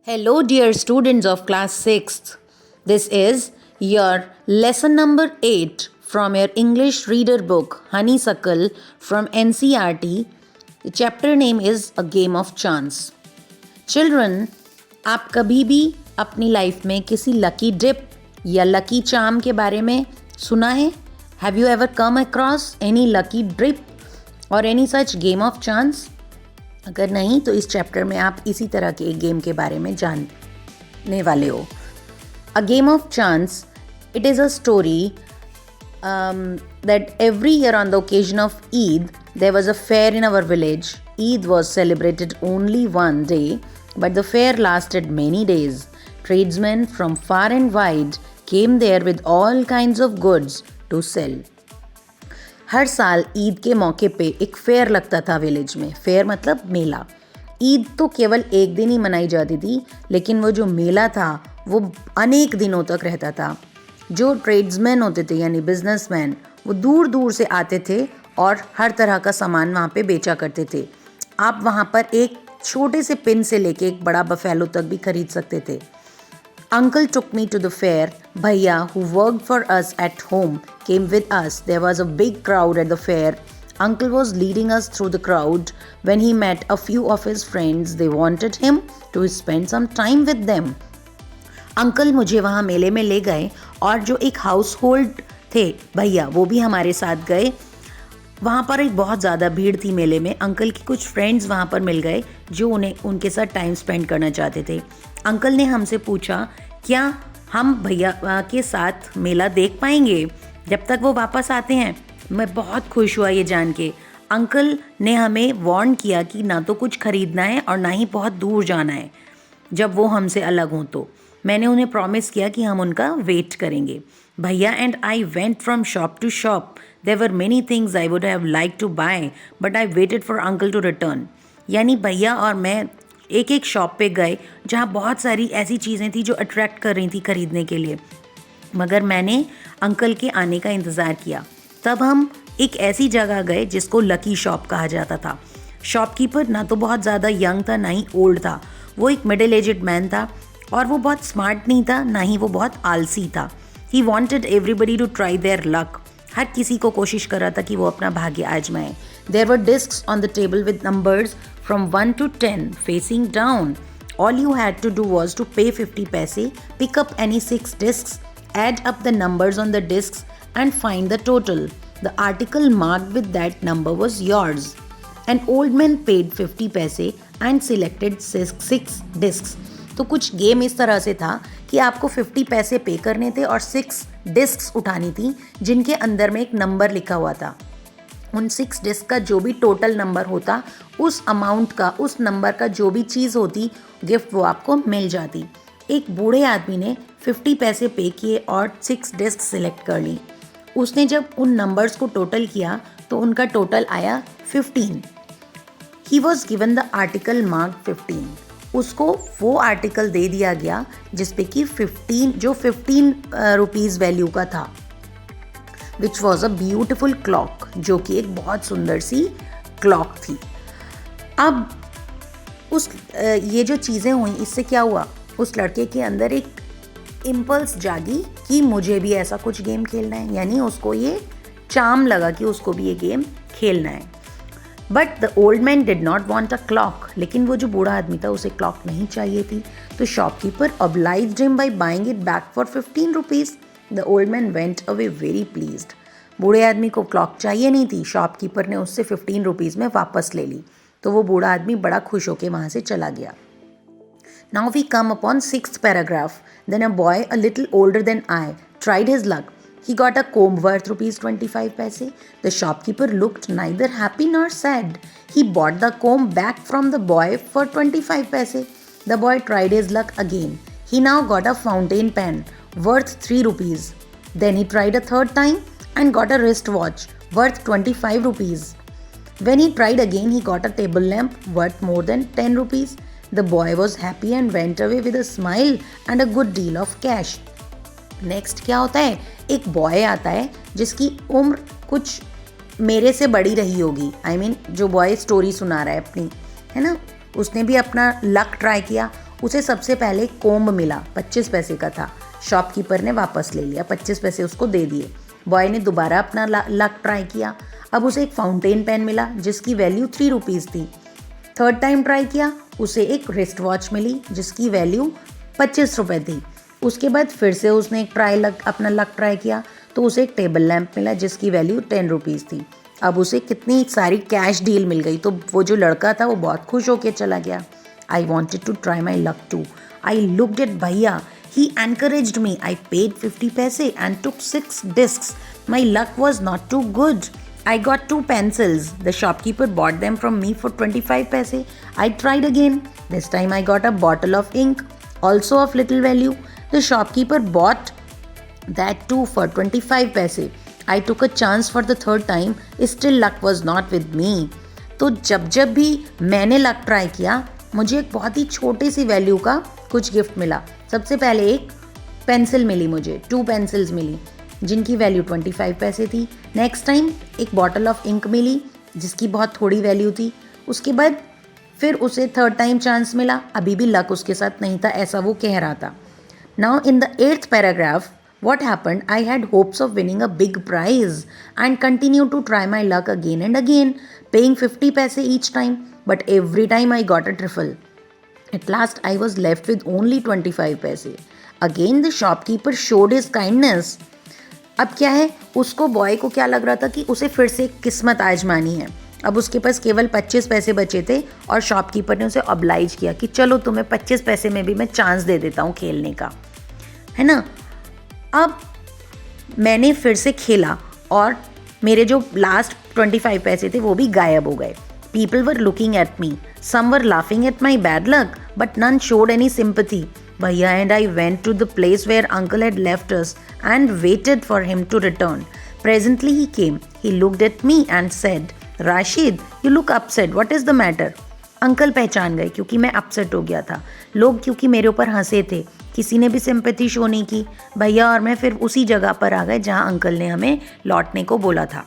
Hello, dear students of class 6th. This is your lesson number 8 from your English reader book, Honeysuckle from NCERT. The chapter name is A Game of Chance. Children, आप कभी भी अपनी life में किसी lucky dip या lucky charm के बारे में सुना है? Have you ever come across any lucky dip or any such game of chance? अगर नहीं तो इस चैप्टर में आप इसी तरह के एक गेम के बारे में जानने वाले हो. A game of chance, it is a story that every year on the occasion of Eid, there was a fair in our village. Eid was celebrated only one day, but the fair lasted many days. Tradesmen from far and wide came there with all kinds of goods to sell. हर साल ईद के मौके पे एक fair लगता था village में. Fair मतलब मेला. ईद तो केवल एक दिन ही मनाई जाती थी, लेकिन वो जो मेला था वो अनेक दिनों तक रहता था. जो ट्रेड्समैन होते थे यानी बिजनेसमैन, वो दूर दूर से आते थे और हर तरह का सामान वहाँ पे बेचा करते थे. आप वहाँ पर एक छोटे से पिन से लेके एक बड़ा बफेलो तक भी खरीद सकते थे. Uncle took me to the fair. Bhaiya, who worked for us at home, came with us. There was a big crowd at the fair. Uncle was leading us through the crowd when he met a few of his friends. They wanted him to spend some time with them. Uncle मुझे वहाँ मेले में ले गए और जो एक house hold थे भैया वो भी हमारे साथ गए. वहाँ पर एक बहुत ज़्यादा भीड़ थी मेले में. अंकल की कुछ फ्रेंड्स वहाँ पर मिल गए जो उन्हें उनके साथ टाइम स्पेंड करना चाहते थे. अंकल ने हमसे पूछा क्या हम भैया के साथ मेला देख पाएंगे जब तक वो वापस आते हैं. मैं बहुत खुश हुआ ये जान के. अंकल ने हमें वार्न किया कि ना तो कुछ खरीदना है और ना ही बहुत दूर जाना है जब वो हमसे अलग हों. तो मैंने उन्हें प्रॉमिस किया कि हम उनका वेट करेंगे. भैया and I went from shop to shop. There were many things I would have like to buy but I waited for uncle to return. यानी भैया और मैं एक एक शॉप पे गए जहाँ बहुत सारी ऐसी चीज़ें थी जो अट्रैक्ट कर रही थी खरीदने के लिए, मगर मैंने अंकल के आने का इंतज़ार किया. तब हम एक ऐसी जगह गए जिसको लकी शॉप कहा जाता था. शॉपकीपर ना तो बहुत ज़्यादा यंग था ना ही ओल्ड था. वो एक मिडिल एजड मैन था और वो बहुत स्मार्ट नहीं था ना ही वो बहुत आलसी था. He wanted everybody to try their luck. हर किसी को कोशिश कर रहा था कि वो अपना भाग्य आजमाए. There were discs on the table with numbers from 1 to 10 facing down. All you had to do was to pay 50 paise, pick up any 6 discs, add up the numbers on the discs and find the total. The article marked with that number was yours. An old man paid 50 paise and selected 6 discs. तो कुछ game इस तरह से था कि आपको 50 पैसे पे करने थे और 6 डिस्क्स उठानी थी जिनके अंदर में एक नंबर लिखा हुआ था. उन 6 डिस्क का जो भी टोटल नंबर होता, उस अमाउंट का, उस नंबर का जो भी चीज़ होती गिफ्ट वो आपको मिल जाती. एक बूढ़े आदमी ने 50 पैसे पे किए और 6 डिस्क सिलेक्ट कर ली. उसने जब उन नंबर्स को टोटल किया तो उनका टोटल आया 15. He was given the article mark 15. उसको वो आर्टिकल दे दिया गया जिसपे कि 15 रुपीज़ वैल्यू का था. Which was a beautiful clock, जो कि एक बहुत सुंदर सी क्लॉक थी. अब ये जो चीज़ें हुई इससे क्या हुआ, उस लड़के के अंदर एक इम्पल्स जागी कि मुझे भी ऐसा कुछ गेम खेलना है. यानी उसको ये चार्म लगा कि उसको भी ये गेम खेलना है. But the old man did not want a clock. लेकिन वो जो बूढ़ा आदमी था उसे क्लॉक नहीं चाहिए थी. तो shopkeeper obliged him by buying it back for 15 rupees. The old man went away very pleased. बूढ़े आदमी को क्लॉक चाहिए नहीं थी. शॉपकीपर ने उससे 15 रुपीज़ में वापस ले ली. तो वो बूढ़ा आदमी बड़ा खुश होकर वहाँ से चला गया. Now we come upon 6th paragraph. Then a boy a little older than I tried his luck. He got a comb worth rupees 25 paise. The shopkeeper looked neither happy nor sad. He bought the comb back from the boy for 25 paise. The boy tried his luck again. He now got a fountain pen worth 3 rupees. Then he tried a third time and got a wristwatch worth 25 rupees. When he tried again, he got a table lamp worth more than 10 rupees. The boy was happy and went away with a smile and a good deal of cash. Next क्या होता है, एक boy आता है जिसकी उम्र कुछ मेरे से बड़ी रही होगी. I mean, जो बॉय स्टोरी सुना रहा है अपनी, है ना, उसने भी अपना लक ट्राई किया उसे सबसे पहले कोम्ब मिला, 25 पैसे का था। शॉपकीपर ने वापस ले लिया, 25 पैसे उसको दे दिए। बॉय ने दोबारा अपना लक ट्राई किया। अब उसे एक फाउंटेन पेन मिला जिसकी वैल्यू 3 रुपीज़ थी। थर्ड टाइम ट्राई किया, उसे एक रिस्ट वॉच मिली जिसकी वैल्यू 25 रुपये थी। उसके बाद फिर से उसने अपना लक ट्राई किया तो उसे एक टेबल लैंप मिला जिसकी वैल्यू 10 रुपीज़ थी। अब उसे कितनी सारी कैश डील मिल गई, तो वो जो लड़का था वो बहुत खुश होकर चला गया। I wanted to try my luck too. I looked at भैया, he encouraged me. I paid 50 paise and took 6 discs. My luck was not too good. I got 2 pencils. The shopkeeper bought them from me for 25 paise. I tried again. This time I got a bottle of ink, also of little value. The shopkeeper bought that too for 25 paise. I took a chance for the third time. Still luck was not with me. तो जब भी मैंने luck try किया, मुझे एक बहुत ही छोटी सी value का कुछ गिफ्ट मिला। सबसे पहले एक पेंसिल मिली मुझे, 2 पेंसिल्स मिली जिनकी वैल्यू 25 पैसे थी। नेक्स्ट टाइम एक बॉटल ऑफ इंक मिली जिसकी बहुत थोड़ी वैल्यू थी। उसके बाद फिर उसे थर्ड टाइम चांस मिला, अभी भी लक उसके साथ नहीं था, ऐसा वो कह रहा था। Now in the 8th paragraph, what happened? I had hopes of winning a big prize and continued to try my luck again and again, paying 50 paise each time, but every time I got a trifle. At last I was left with only 25 paise. Again the shopkeeper showed his kindness. अब क्या है, उसको boy को क्या लग रहा था कि उसे फिर से किस्मत आजमानी है। अब उसके पास केवल 25 पैसे बचे थे और शॉपकीपर ने उसे ऑब्लाइज किया कि चलो तुम्हें 25 पैसे में भी मैं चांस दे देता हूँ खेलने का, है ना। अब मैंने फिर से खेला और मेरे जो लास्ट 25 पैसे थे वो भी गायब हो गए। People were looking at me. Some were laughing at my bad luck, but none showed any sympathy. Bhaiya and I went to the place where uncle had left us and waited for him to return. Presently he came. He looked at me and said, Rashid, you look upset. What is the matter? Uncle पहचान गए क्योंकि मैं upset हो गया था। लोग क्योंकि मेरे ऊपर हंसे थे, किसी ने भी सिंपैथी शो नहीं की। भैया और मैं फिर उसी जगह पर आ गए जहाँ अंकल ने हमें लौटने को बोला था।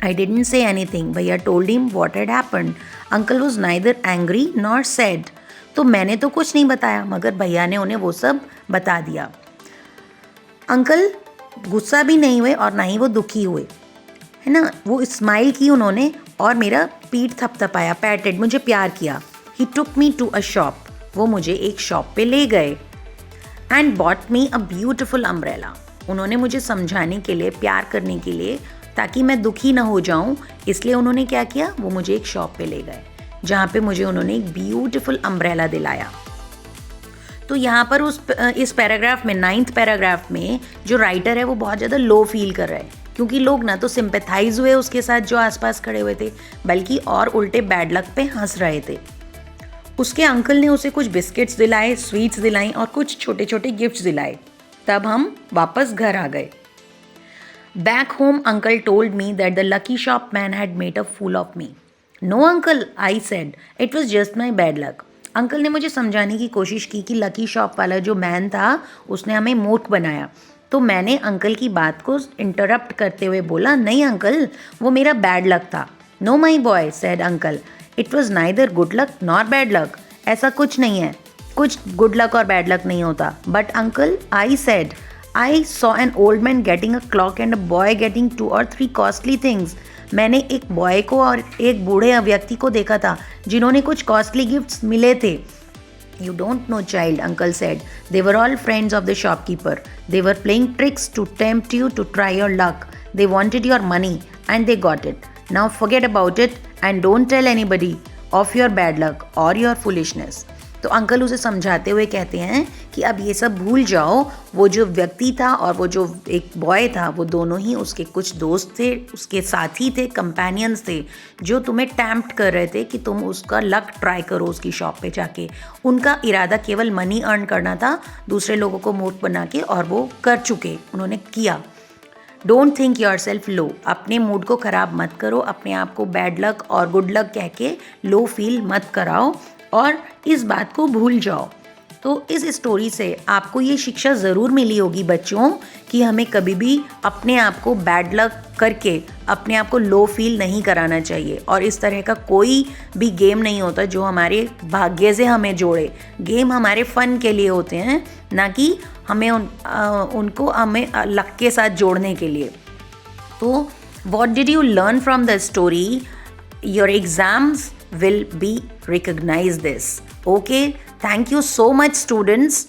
I didn't say anything. Bhaiya told him what had happened. Uncle was neither angry nor sad. तो मैंने तो कुछ नहीं बताया मगर भैया ने उन्हें वो सब बता दिया। अंकल गुस्सा भी नहीं हुए और ना ही वो दुखी हुए, है ना। वो स्माइल की उन्होंने और मेरा पीठ थपथपाया, पैटेड, मुझे प्यार किया। He took me to a shop. वो मुझे एक शॉप पे ले गए। And bought me a beautiful umbrella. उन्होंने मुझे समझाने के लिए, प्यार करने के लिए, ताकि मैं दुखी ना हो जाऊं, इसलिए उन्होंने क्या किया, वो मुझे एक शॉप पे ले गए जहाँ पे मुझे उन्होंने एक ब्यूटीफुल अम्ब्रेला दिलाया। तो यहाँ पर इस पैराग्राफ में, 9th पैराग्राफ में जो राइटर है वो बहुत ज़्यादा लो फील कर रहा है क्योंकि लोग ना तो सिंपैथाइज हुए उसके साथ जो आसपास खड़े हुए थे, बल्कि और उल्टे बैड लक पे हंस रहे थे। उसके अंकल ने उसे कुछ बिस्किट्स दिलाए, स्वीट्स दिलाई और कुछ छोटे छोटे गिफ्ट्स दिलाए। तब हम वापस घर आ गए। Back home, uncle told me that the lucky shop man had made a fool of me. No uncle, I said, it was just my bad luck. Uncle ने मुझे समझाने की कोशिश की कि लकी शॉप वाला जो मैन था उसने हमें मूर्ख बनाया। तो मैंने अंकल की बात को इंटरप्ट करते हुए बोला, नहीं अंकल, वो मेरा बैड लक था। Know my boy, said uncle, it was neither good luck nor bad luck. ऐसा कुछ नहीं है, कुछ गुड लक और बैड लक नहीं होता। But uncle, I said, I saw an old man getting a clock and a boy getting 2 or 3 costly things. मैंने एक बॉय को और एक बूढ़े व्यक्ति को देखा था जिन्होंने कुछ कॉस्टली गिफ्ट्स मिले थे। You don't know, child, uncle said. They were all friends of the shopkeeper. They were playing tricks to tempt you to try your luck. They wanted your money and they got it. Now forget about it and don't tell anybody of your bad luck or your foolishness. तो uncle उसे समझाते हुए कहते हैं कि अब ये सब भूल जाओ। वो जो व्यक्ति था और वो जो एक बॉय था, वो दोनों ही उसके कुछ दोस्त थे, उसके साथी थे, कंपेनियंस थे, जो तुम्हें टैम्प्ट कर रहे थे कि तुम उसका लक ट्राई करो उसकी शॉप पे जाके। उनका इरादा केवल मनी अर्न करना था, दूसरे लोगों को मूर्ख बना के, और वो कर चुके, उन्होंने किया। डोंट थिंक योर सेल्फ लो। अपने मूड को ख़राब मत करो, अपने आप को बैड लक और गुड लक कह के लो फील मत कराओ और इस बात को भूल जाओ। तो इस स्टोरी से आपको ये शिक्षा ज़रूर मिली होगी बच्चों कि हमें कभी भी अपने आप को बैड लक करके अपने आप को लो फील नहीं कराना चाहिए। और इस तरह का कोई भी गेम नहीं होता जो हमारे भाग्य से हमें जोड़े। गेम हमारे फ़न के लिए होते हैं, ना कि हमें उनको हमें लक के साथ जोड़ने के लिए। तो what did you learn from the story? Your exams will be recognize this. Okay, thank you so much students.